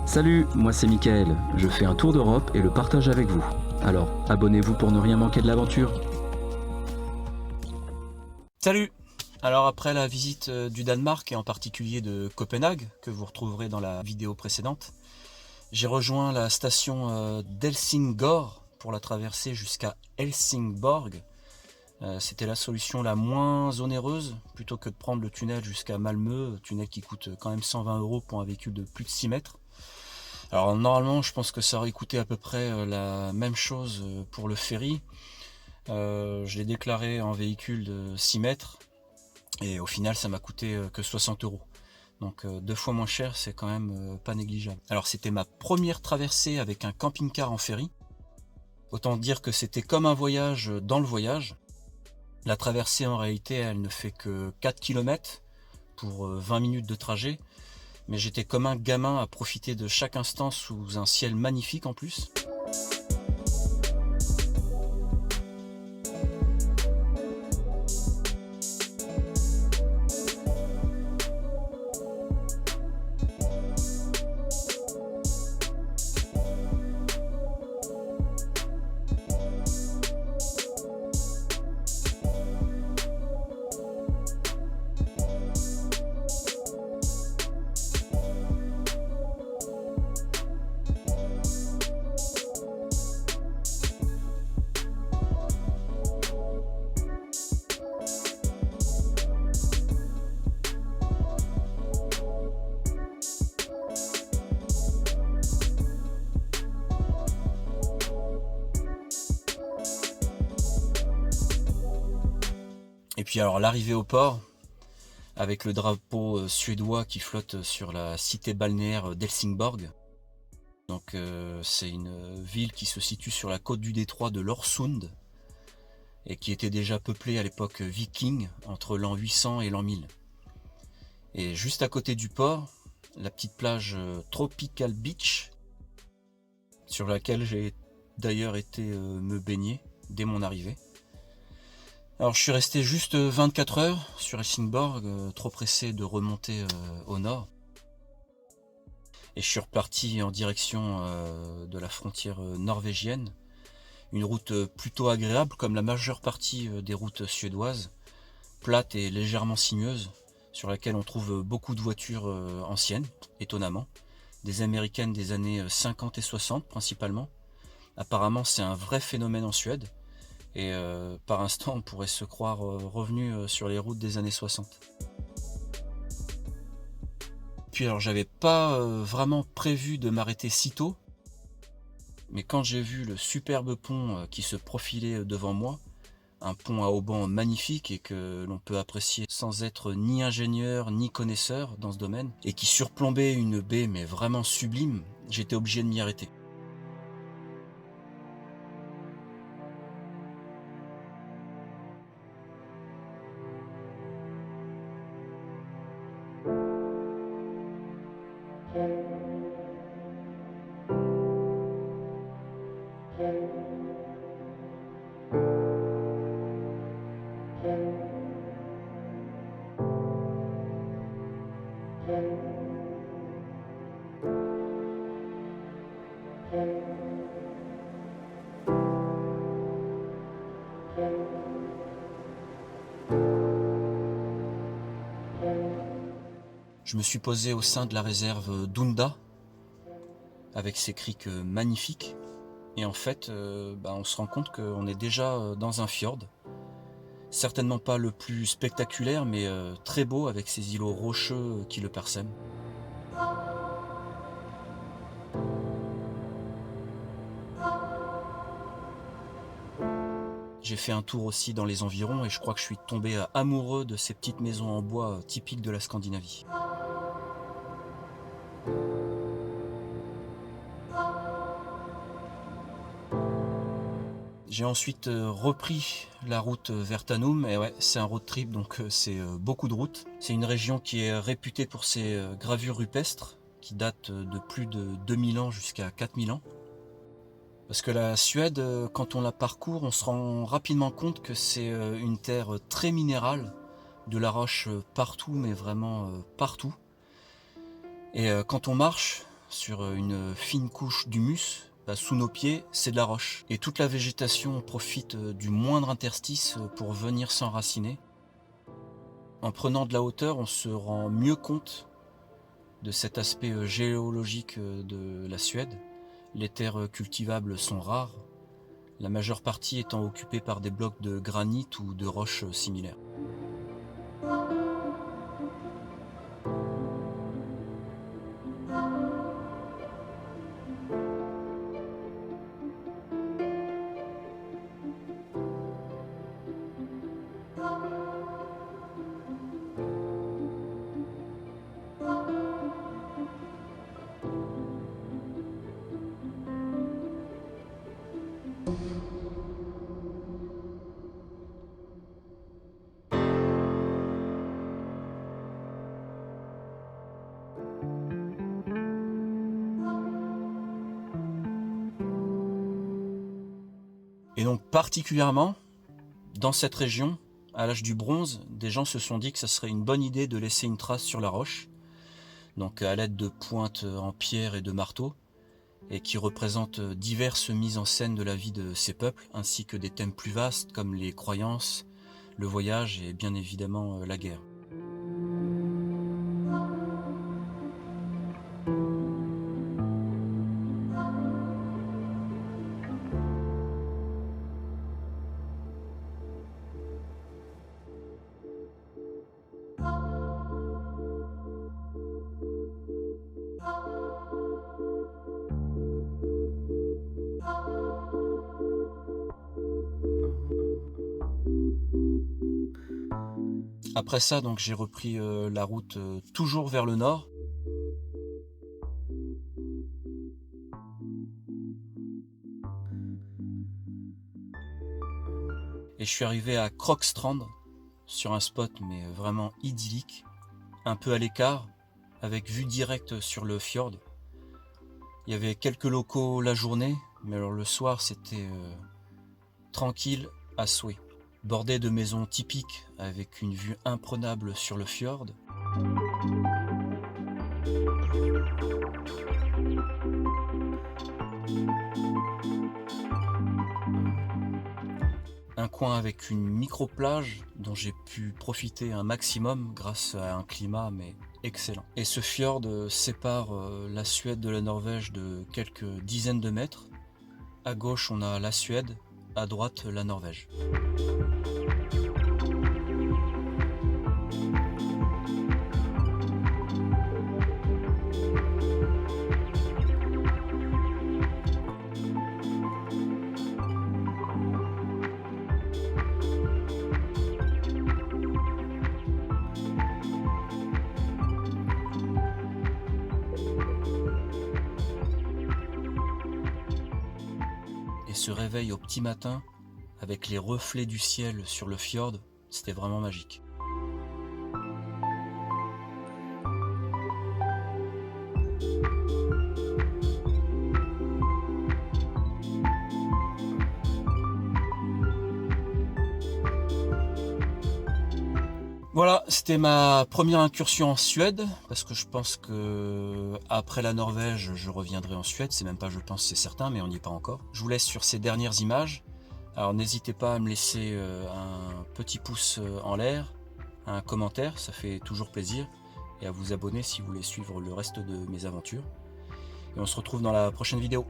Salut, moi c'est Mickaël. Je fais un tour d'Europe et le partage avec vous. Alors, abonnez-vous pour ne rien manquer de l'aventure. Salut! Alors après la visite du Danemark et en particulier de Copenhague, que vous retrouverez dans la vidéo précédente, j'ai rejoint la station d'Helsingør pour la traversée jusqu'à Helsingborg. C'était la solution la moins onéreuse, plutôt que de prendre le tunnel jusqu'à Malmö, tunnel qui coûte quand même 120 € pour un véhicule de plus de 6 mètres. Alors normalement je pense que ça aurait coûté à peu près la même chose pour le ferry. Je l'ai déclaré en véhicule de 6 mètres. Et au final, ça m'a coûté que 60 €. Donc 2 fois moins cher, c'est quand même pas négligeable. Alors c'était ma première traversée avec un camping-car en ferry. Autant dire que c'était comme un voyage dans le voyage. La traversée en réalité, elle ne fait que 4 km pour 20 minutes de trajet. Mais j'étais comme un gamin à profiter de chaque instant sous un ciel magnifique en plus. Et puis alors l'arrivée au port, avec le drapeau suédois qui flotte sur la cité balnéaire d'Helsingborg. Donc c'est une ville qui se situe sur la côte du détroit de l'Øresund et qui était déjà peuplée à l'époque viking entre l'an 800 et l'an 1000. Et juste à côté du port, la petite plage Tropical Beach, sur laquelle j'ai d'ailleurs été me baigner dès mon arrivée. Alors je suis resté juste 24 heures sur Helsingborg, trop pressé de remonter au nord. Et je suis reparti en direction de la frontière norvégienne. Une route plutôt agréable, comme la majeure partie des routes suédoises, plate et légèrement sinueuse, sur laquelle on trouve beaucoup de voitures anciennes, étonnamment. Des américaines des années 50 et 60 principalement. Apparemment c'est un vrai phénomène en Suède. Et par instant on pourrait se croire revenu sur les routes des années 60. Puis alors j'avais pas vraiment prévu de m'arrêter si tôt, mais quand j'ai vu le superbe pont qui se profilait devant moi, un pont à haubans magnifique et que l'on peut apprécier sans être ni ingénieur ni connaisseur dans ce domaine, et qui surplombait une baie mais vraiment sublime, j'étais obligé de m'y arrêter. Je me suis posé au sein de la réserve d'Unda, avec ses criques magnifiques. Et en fait, on se rend compte qu'on est déjà dans un fjord. Certainement pas le plus spectaculaire, mais très beau avec ses îlots rocheux qui le parsèment. J'ai fait un tour aussi dans les environs et je crois que je suis tombé amoureux de ces petites maisons en bois typiques de la Scandinavie. J'ai ensuite repris la route vers Tanum, et ouais, c'est un road trip, donc c'est beaucoup de routes. C'est une région qui est réputée pour ses gravures rupestres, qui datent de plus de 2000 ans jusqu'à 4000 ans. Parce que la Suède, quand on la parcourt, on se rend rapidement compte que c'est une terre très minérale, de la roche partout, mais vraiment partout. Et quand on marche sur une fine couche d'humus, sous nos pieds, c'est de la roche. Et toute la végétation profite du moindre interstice pour venir s'enraciner. En prenant de la hauteur, on se rend mieux compte de cet aspect géologique de la Suède. Les terres cultivables sont rares, la majeure partie étant occupée par des blocs de granit ou de roches similaires. Et donc particulièrement, dans cette région, à l'âge du bronze, des gens se sont dit que ça serait une bonne idée de laisser une trace sur la roche, donc à l'aide de pointes en pierre et de marteaux, et qui représentent diverses mises en scène de la vie de ces peuples, ainsi que des thèmes plus vastes comme les croyances, le voyage et bien évidemment la guerre. Après ça, donc j'ai repris la route toujours vers le nord. Et je suis arrivé à Krokstrand, sur un spot mais vraiment idyllique, un peu à l'écart, avec vue directe sur le fjord. Il y avait quelques locaux la journée, mais alors le soir c'était tranquille à souhait. Bordé de maisons typiques avec une vue imprenable sur le fjord. Un coin avec une micro-plage dont j'ai pu profiter un maximum grâce à un climat mais excellent. Et ce fjord sépare la Suède de la Norvège de quelques dizaines de mètres. À gauche on a la Suède, à droite la Norvège. Et ce réveil au petit matin, avec les reflets du ciel sur le fjord, c'était vraiment magique. Voilà, c'était ma première incursion en Suède, parce que je pense que après la Norvège, je reviendrai en Suède. C'est même pas je pense, c'est certain, mais on n'y est pas encore. Je vous laisse sur ces dernières images. Alors n'hésitez pas à me laisser un petit pouce en l'air, un commentaire, ça fait toujours plaisir, et à vous abonner si vous voulez suivre le reste de mes aventures. Et on se retrouve dans la prochaine vidéo.